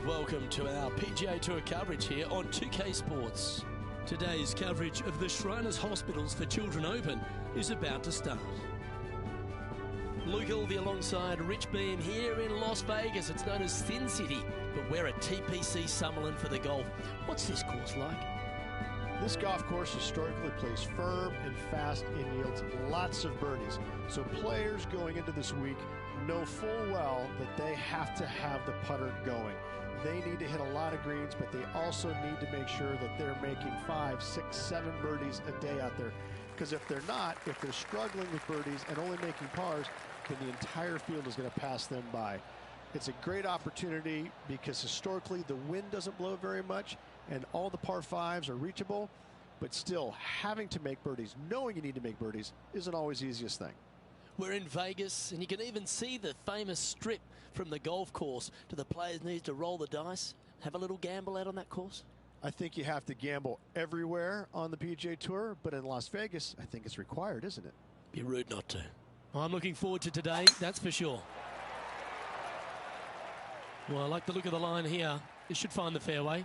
welcome to our PGA Tour coverage here on 2K Sports. Today's coverage of the Shriners Hospitals for Children Open is about to start. Luke Ilvey alongside Rich Beam here in Las Vegas. It's known as Sin City, but we're at TPC Summerlin for the golf. What's this course like? This golf course historically plays firm and fast and yields lots of birdies. So players going into this week know full well that they have to have the putter going. They need to hit a lot of greens, but they also need to make sure that they're making 5, 6, 7 birdies a day out there. Because if they're not, if they're struggling with birdies and only making pars, then the entire field is going to pass them by. It's a great opportunity because historically the wind doesn't blow very much and all the par 5s are reachable, but still having to make birdies, knowing you need to make birdies, isn't always the easiest thing. We're in Vegas, and you can even see the famous strip from the golf course. Do the players need to roll the dice, have a little gamble out on that course? I think you have to gamble everywhere on the PGA Tour, but in Las Vegas, I think it's required, isn't it? Be rude not to. Well, I'm looking forward to today, that's for sure. Well, I like the look of the line here. It should find the fairway.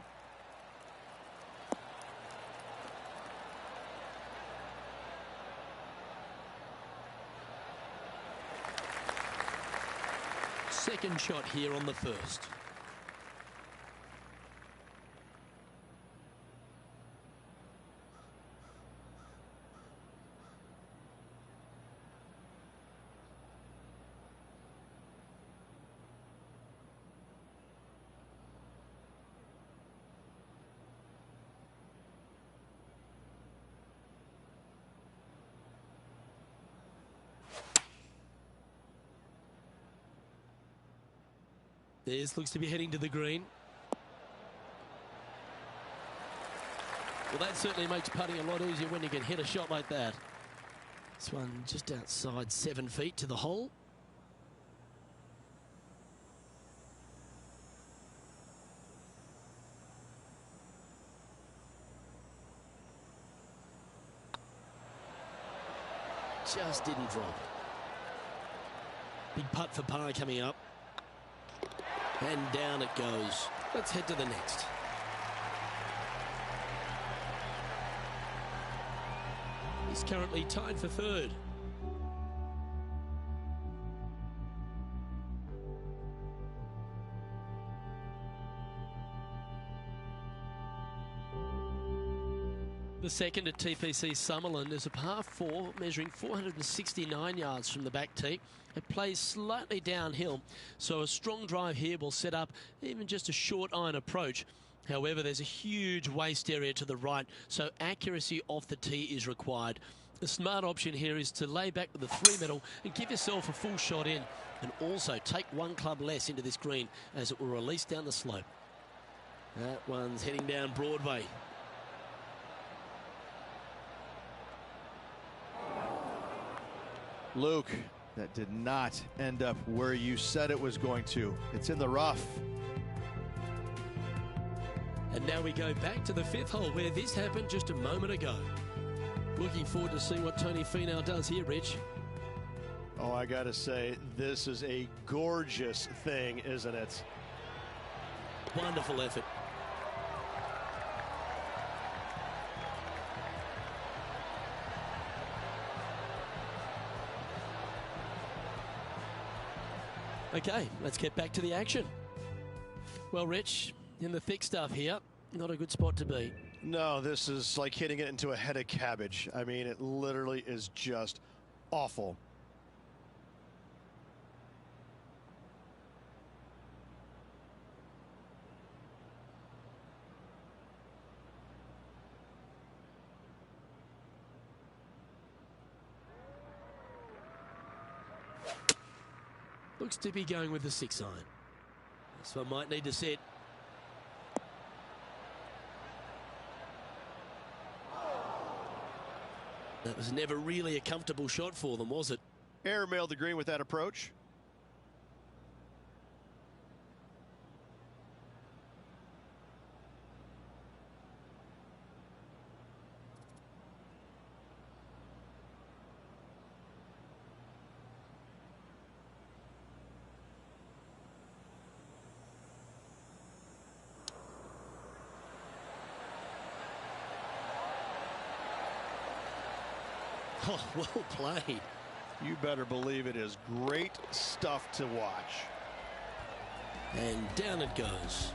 Second shot here on the first. This looks to be heading to the green. Well, that certainly makes putting a lot easier when you can hit a shot like that. This one just outside 7 feet to the hole. Just didn't drop. Big putt for par coming up. And down it goes. Let's head to the next. He's currently tied for third. The second at TPC Summerlin is a par 4 measuring 469 yards from the back tee. It plays slightly downhill, so a strong drive here will set up even just a short iron approach. However, there's a huge waste area to the right, so accuracy off the tee is required. The smart option here is to lay back with a 3-metal and give yourself a full shot in, and also take one club less into this green as it will release down the slope. That one's heading down Broadway. Luke, that did not end up where you said it was going to. It's in the rough. And now we go back to the 5th hole where this happened just a moment ago. Looking forward to see what Tony Finau does here, Rich. Oh, I gotta say, this is a gorgeous thing, isn't it? Wonderful effort. Okay, let's get back to the action. Well, Rich, in the thick stuff here, not a good spot to be. No, this is like hitting it into a head of cabbage. I mean, it literally is just awful. Looks to be going with the 6 iron. This one might need to set. That was never really a comfortable shot for them, was it? Airmailed the green with that approach. Oh, well played. You better believe it is great stuff to watch. And down it goes.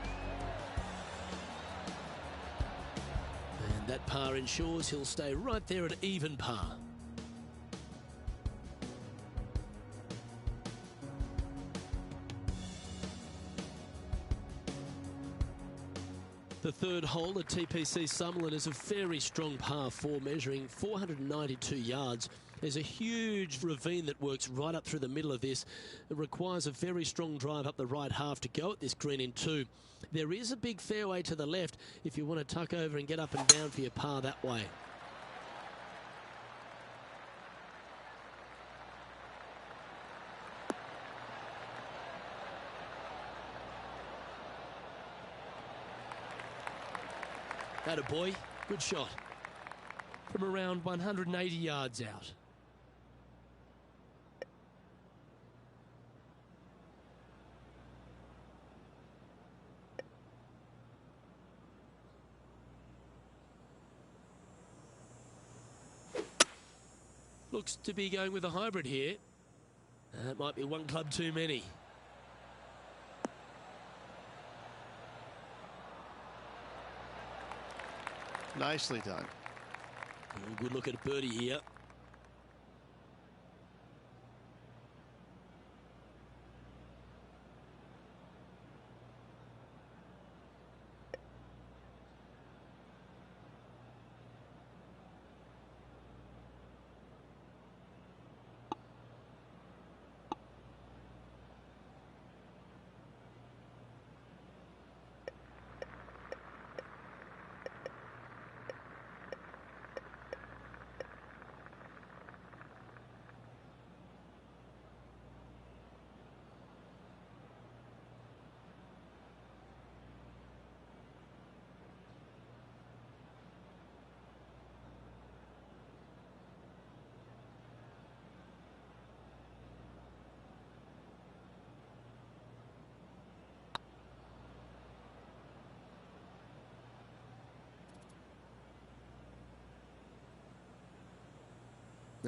And that par ensures he'll stay right there at even par. The third hole at TPC Summerlin is a very strong par 4, measuring 492 yards. There's a huge ravine that works right up through the middle of this. It requires a very strong drive up the right half to go at this green in 2. There is a big fairway to the left if you want to tuck over and get up and down for your par that way. Atta boy, good shot. From around 180 yards out. Looks to be going with a hybrid here. That might be one club too many. Nicely done. Good look at a birdie here.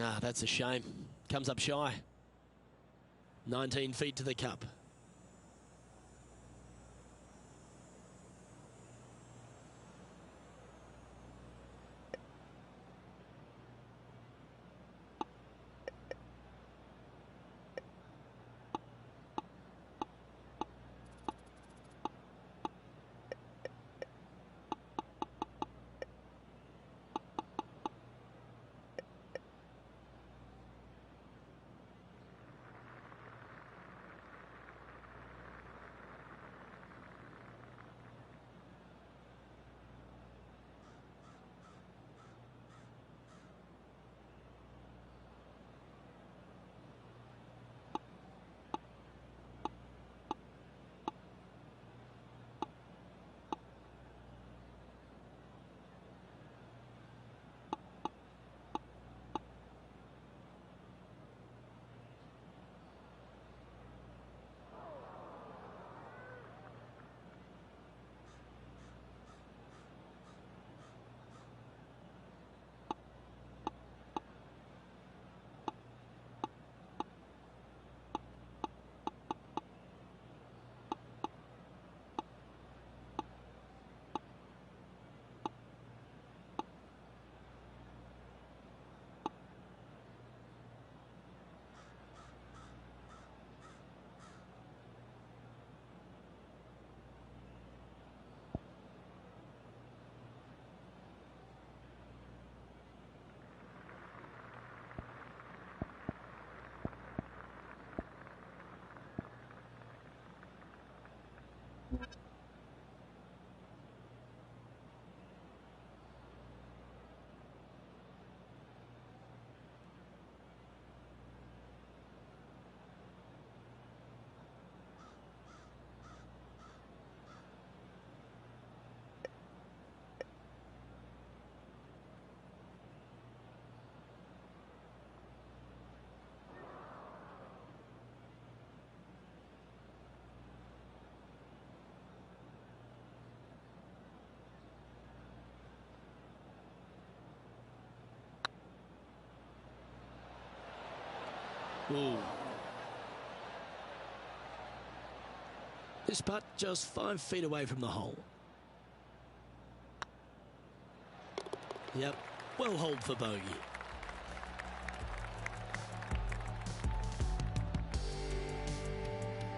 Ah, that's a shame. Comes up shy. 19 feet to the cup. Ooh. This putt just 5 feet away from the hole. Yep, well holed for bogey.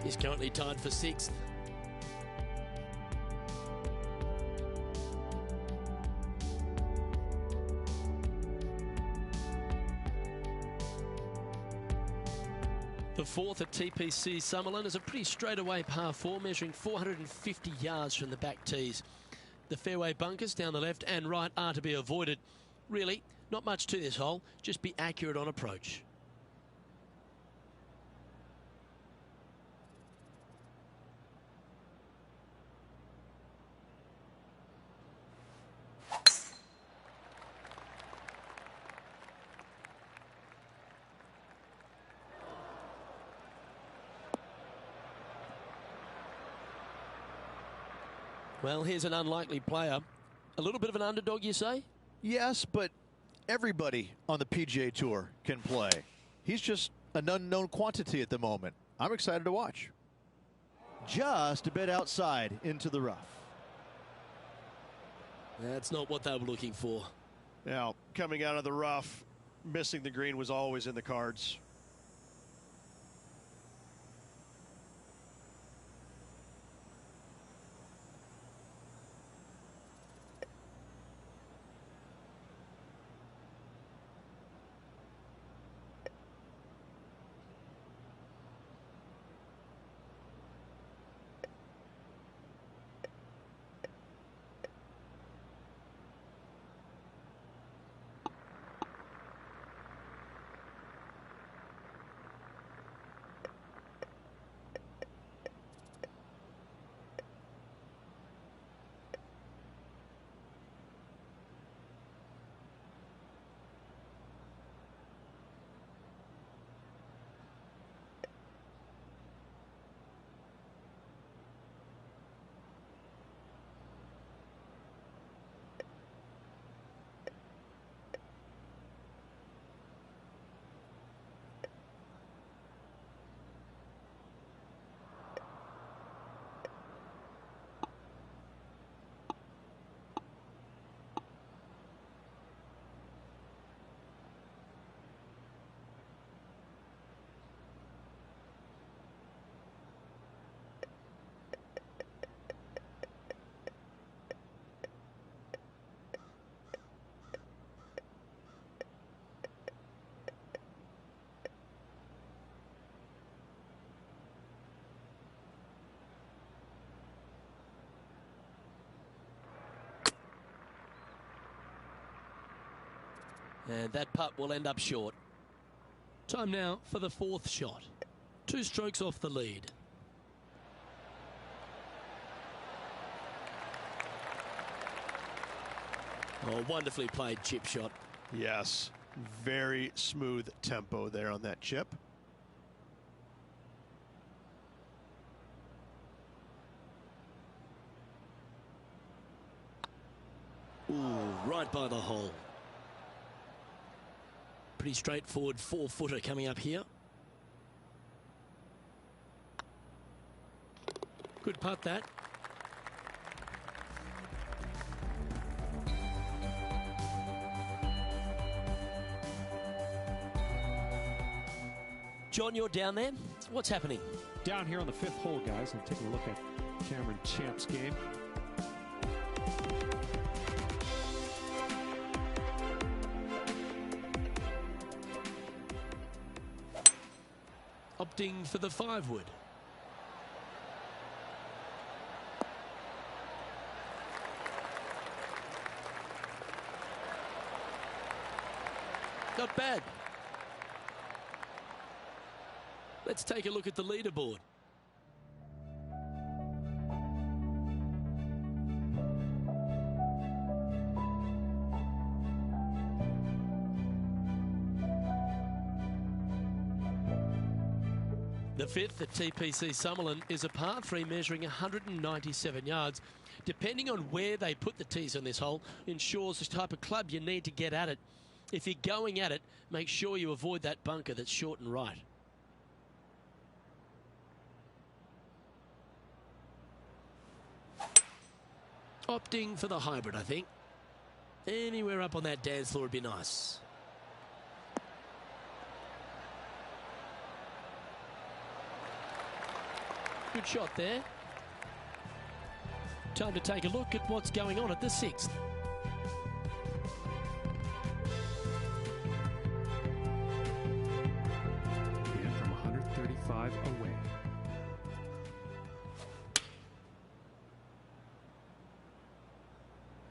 He's currently tied for 6th. The 4th at TPC Summerlin is a pretty straightaway par 4, measuring 450 yards from the back tees. The fairway bunkers down the left and right are to be avoided. Really, not much to this hole, just be accurate on approach. Well, here's an unlikely player. A little bit of an underdog, you say? Yes, but everybody on the PGA Tour can play. He's just an unknown quantity at the moment. I'm excited to watch. Just a bit outside into the rough. That's not what they were looking for. Now, coming out of the rough, missing the green was always in the cards. And that putt will end up short. Time now for the 4th shot. 2 strokes off the lead. Oh, wonderfully played chip shot. Yes, very smooth tempo there on that chip. Ooh, right by the hole. Pretty straightforward 4-footer coming up here. Good putt that. John, you're down there. What's happening? Down here on the 5th hole, guys. I'm taking a look at Cameron Champ's game. Opting for the 5-wood. Not bad. Let's take a look at the leaderboard. The 5th at TPC Summerlin is a par 3 measuring 197 yards. Depending on where they put the tees on this hole ensures the type of club you need to get at it. If you're going at it, make sure you avoid that bunker that's short and right. Opting for the hybrid, I think. Anywhere up on that dance floor would be nice. Good shot there. Time to take a look at what's going on at the 6th. And from 135 away.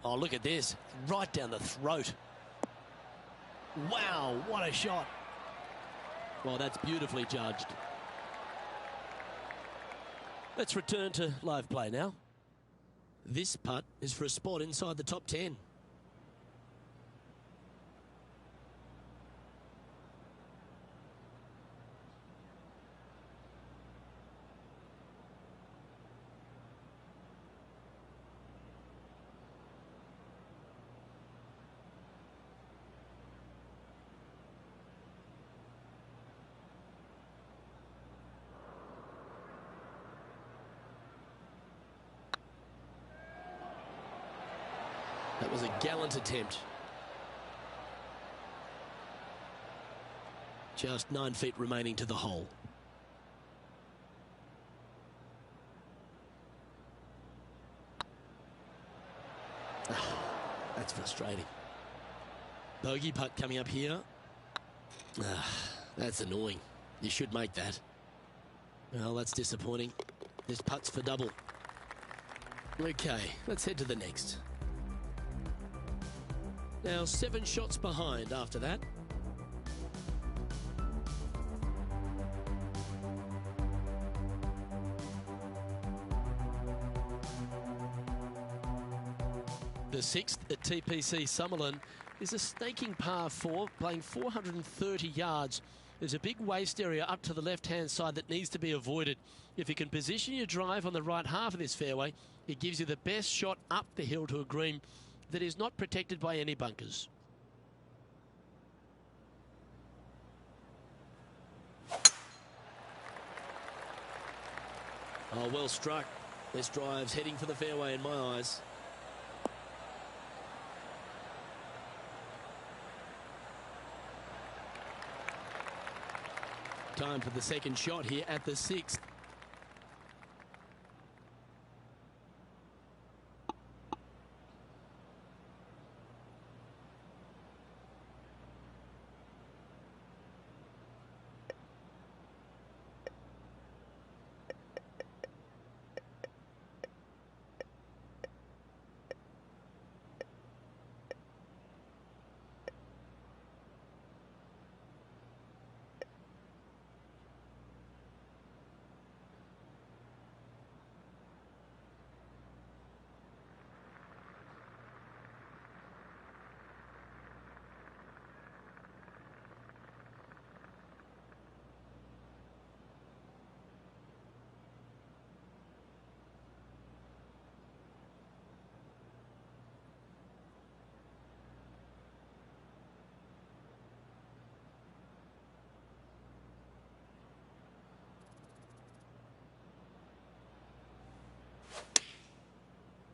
Oh, look at this. Right down the throat. Wow, what a shot. Well, that's beautifully judged. Let's return to live play now. This putt is for a spot inside the top 10. That was a gallant attempt. Just 9 feet remaining to the hole. That's frustrating. Bogey putt coming up here. That's annoying. You should make that. Well, that's disappointing. This putt's for double. Okay, let's head to the next. Now 7 shots behind after that. The 6th at TPC Summerlin is a staking par 4, playing 430 yards. There's a big waste area up to the left-hand side that needs to be avoided. If you can position your drive on the right half of this fairway, it gives you the best shot up the hill to a green that is not protected by any bunkers. Oh, well struck. This drive's heading for the fairway in my eyes. Time for the second shot here at the 6th.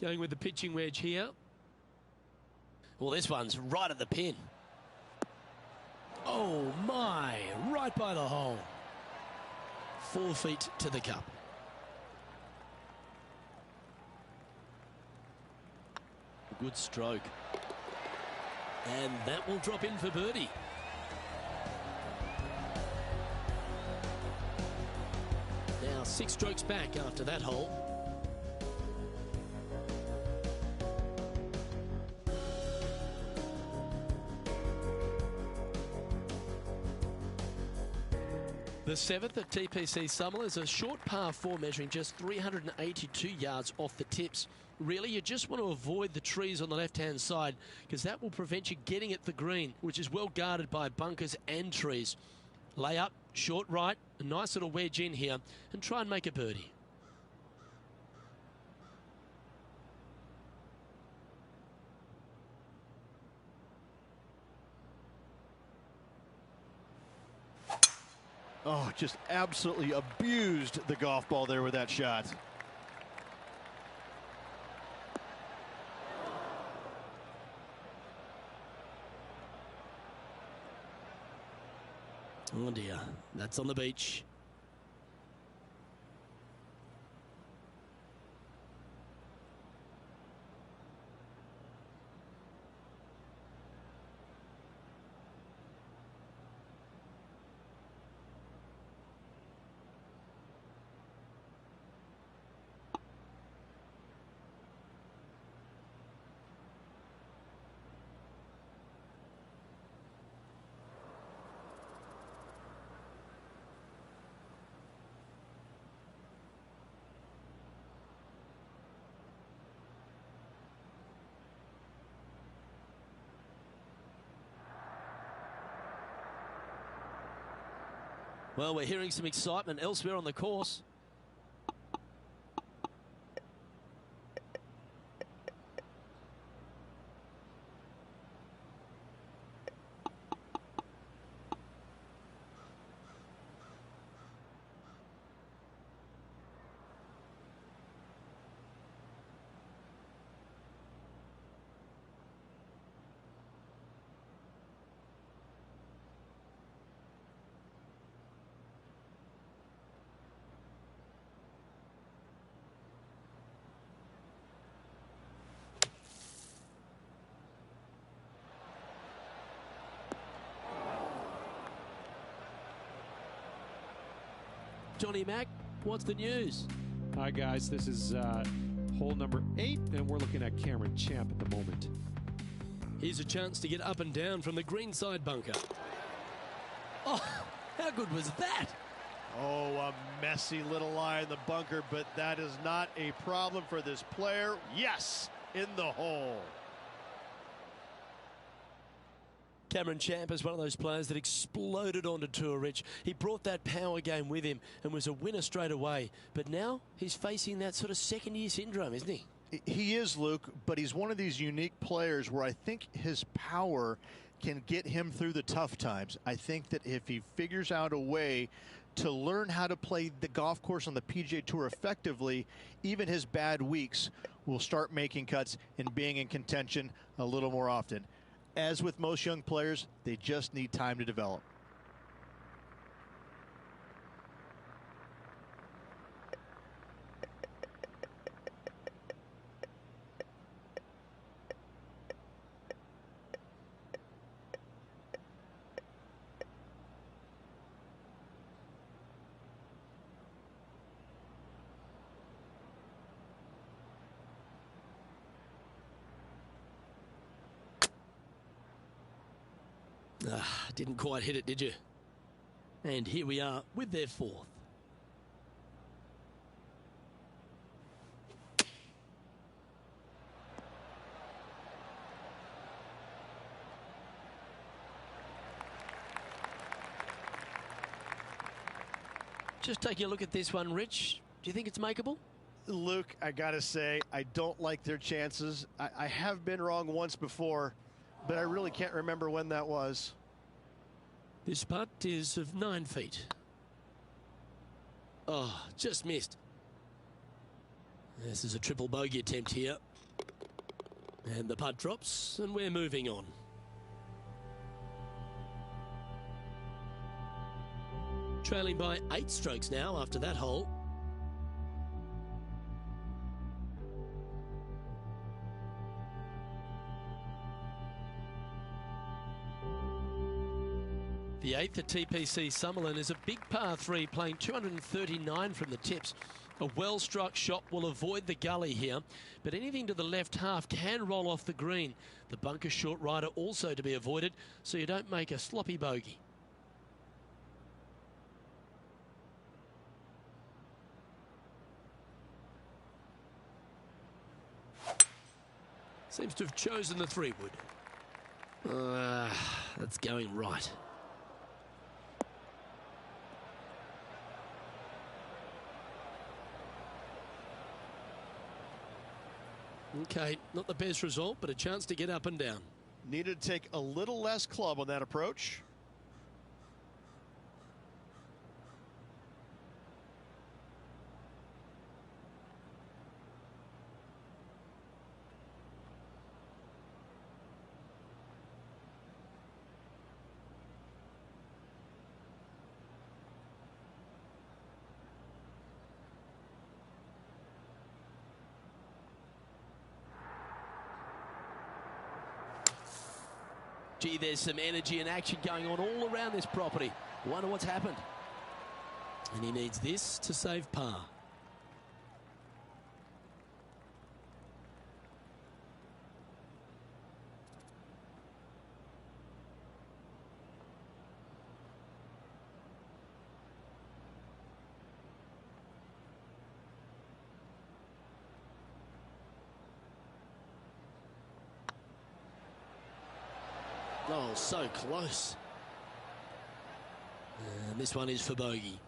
Going with the pitching wedge here. Well, this one's right at the pin. Oh my, right by the hole. 4 feet to the cup. Good stroke. And that will drop in for birdie. Now 6 strokes back after that hole. The 7th at TPC Summerlin is a short par 4 measuring just 382 yards off the tips. Really, you just want to avoid the trees on the left-hand side because that will prevent you getting at the green, which is well guarded by bunkers and trees. Lay up, short right, a nice little wedge in here, and try and make a birdie. Oh, just absolutely abused the golf ball there with that shot. Oh dear, that's on the beach. Well, we're hearing some excitement elsewhere on the course. Johnny Mack, what's the news? Hi, guys. This is hole number 8, and we're looking at Cameron Champ at the moment. Here's a chance to get up and down from the greenside bunker. Oh, how good was that? Oh, a messy little lie in the bunker, but that is not a problem for this player. Yes, in the hole. Cameron Champ is one of those players that exploded onto tour, Rich. He brought that power game with him and was a winner straight away. But now he's facing that sort of second-year syndrome, isn't he? He is, Luke, but he's one of these unique players where I think his power can get him through the tough times. I think that if he figures out a way to learn how to play the golf course on the PGA Tour effectively, even his bad weeks will start making cuts and being in contention a little more often. As with most young players, they just need time to develop. Didn't quite hit it, did you? And here we are with their fourth. Just taking a look at this one, Rich. Do you think it's makeable? Luke, I got to say, I don't like their chances. I have been wrong once before, but I really can't remember when that was. This putt is of 9 feet. Oh, just missed. This is a triple bogey attempt here. And the putt drops, and we're moving on. Trailing by 8 strokes now after that hole. The 8th at TPC Summerlin is a big par 3 playing 239 from the tips. A well-struck shot will avoid the gully here, but anything to the left half can roll off the green. The bunker short rider also to be avoided, so you don't make a sloppy bogey. Seems to have chosen the 3-wood. That's going right. Okay, not the best result, but a chance to get up and down. Needed to take a little less club on that approach. Gee, there's some energy and action going on all around this property. Wonder what's happened. And he needs this to save par. Oh, so close. And this one is for bogey.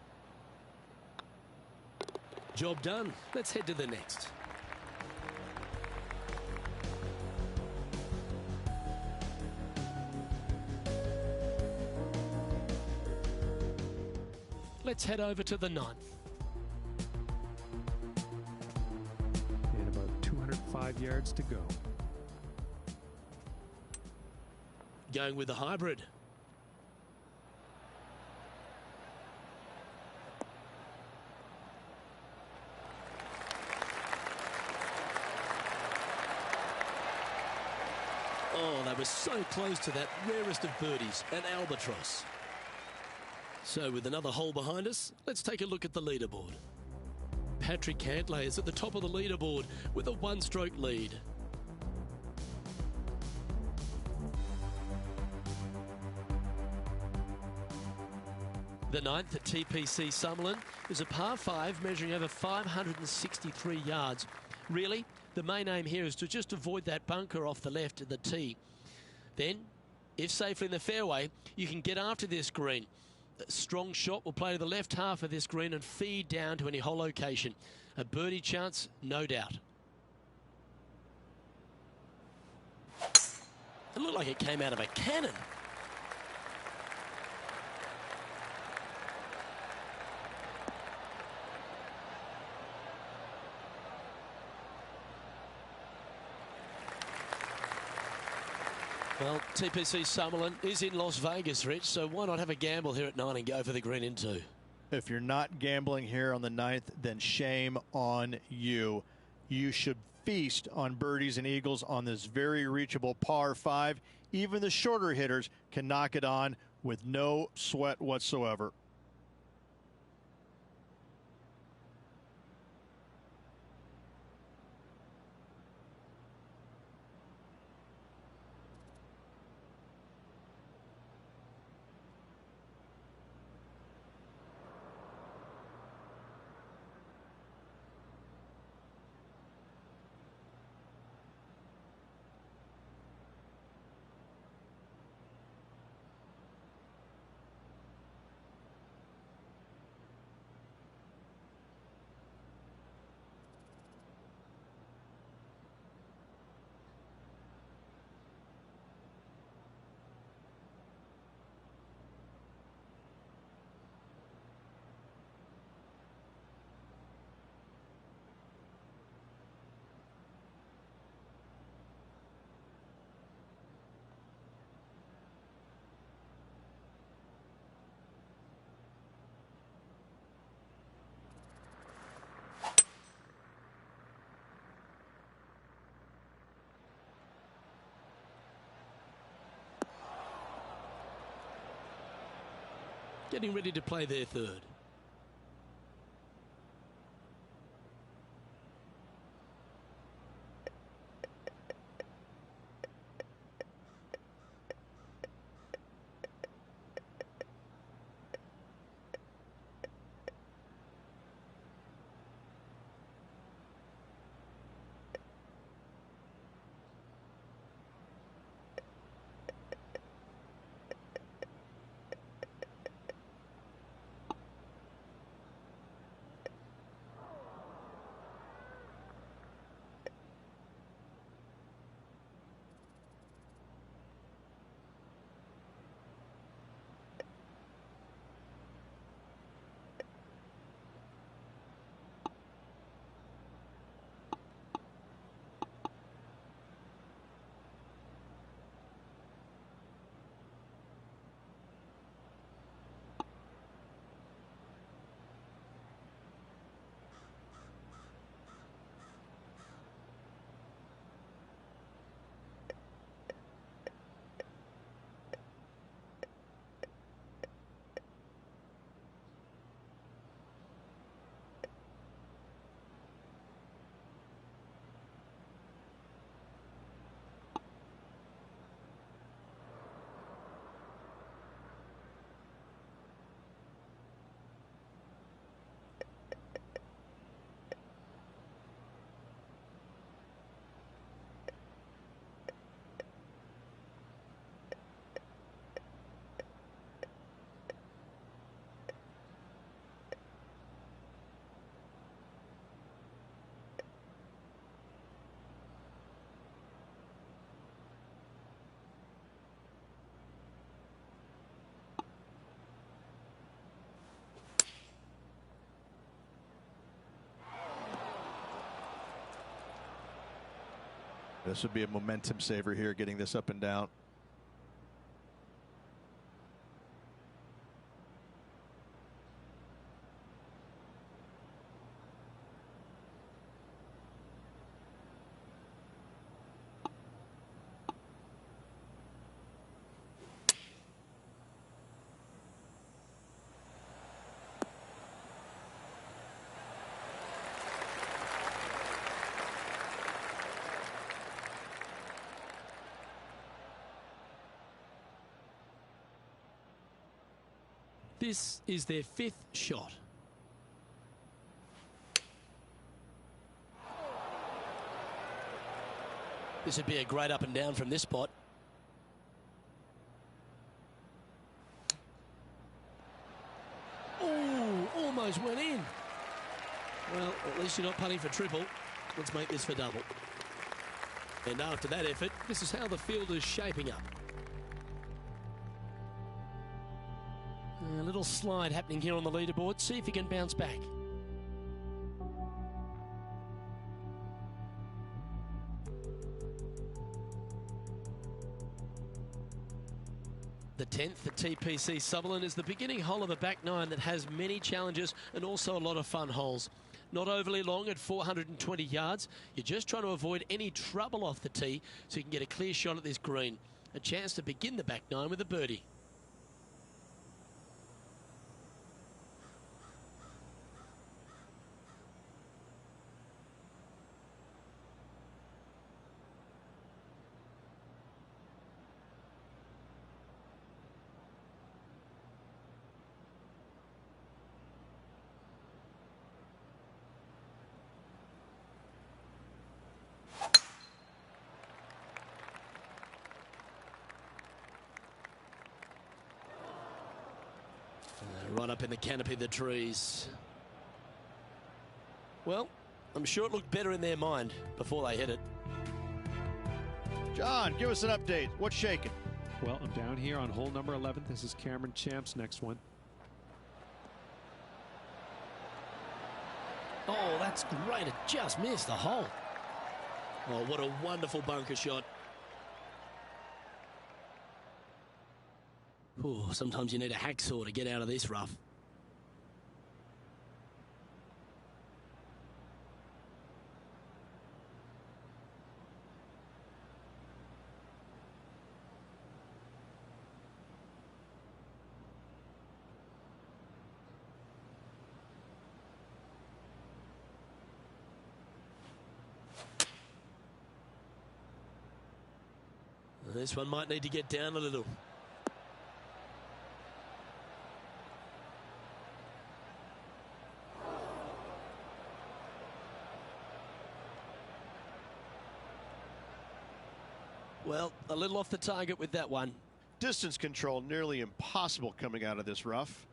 Job done. Let's head to the next. Let's head over to the 9th. And about 205 yards to go. Going with the hybrid. Oh, they were so close to that rarest of birdies, an albatross. So with another hole behind us, let's take a look at the leaderboard. Patrick Cantlay is at the top of the leaderboard with a one-stroke lead. The 9th at TPC Summerlin is a par 5 measuring over 563 yards. Really, the main aim here is to just avoid that bunker off the left of the tee. Then, if safely in the fairway, you can get after this green. A strong shot will play to the left half of this green and feed down to any hole location. A birdie chance, no doubt. It looked like it came out of a cannon. Well, TPC Summerlin is in Las Vegas, Rich, so why not have a gamble here at 9 and go for the green in 2? If you're not gambling here on the 9th, then shame on you. You should feast on birdies and eagles on this very reachable par 5. Even the shorter hitters can knock it on with no sweat whatsoever. Getting ready to play their 3rd. This would be a momentum saver here, getting this up and down. This is their 5th shot. This would be a great up and down from this spot. Oh, almost went in. Well, at least you're not putting for triple. Let's make this for double. And after that effort, this is how the field is shaping up. A little slide happening here on the leaderboard. See if he can bounce back. The 10th, the TPC Sutherland, is the beginning hole of a back nine that has many challenges and also a lot of fun holes. Not overly long at 420 yards. You're just trying to avoid any trouble off the tee so you can get a clear shot at this green. A chance to begin the back nine with a birdie. Right up in the canopy of the trees. Well, I'm sure it looked better in their mind before they hit it. John, give us an update. What's shaking? Well, I'm down here on hole number 11. This is Cameron Champ's next one. Oh, that's great. It just missed the hole. Oh, what a wonderful bunker shot. Ooh, sometimes you need a hacksaw to get out of this rough. This one might need to get down a little. Well, a little off the target with that one. Distance control nearly impossible coming out of this rough.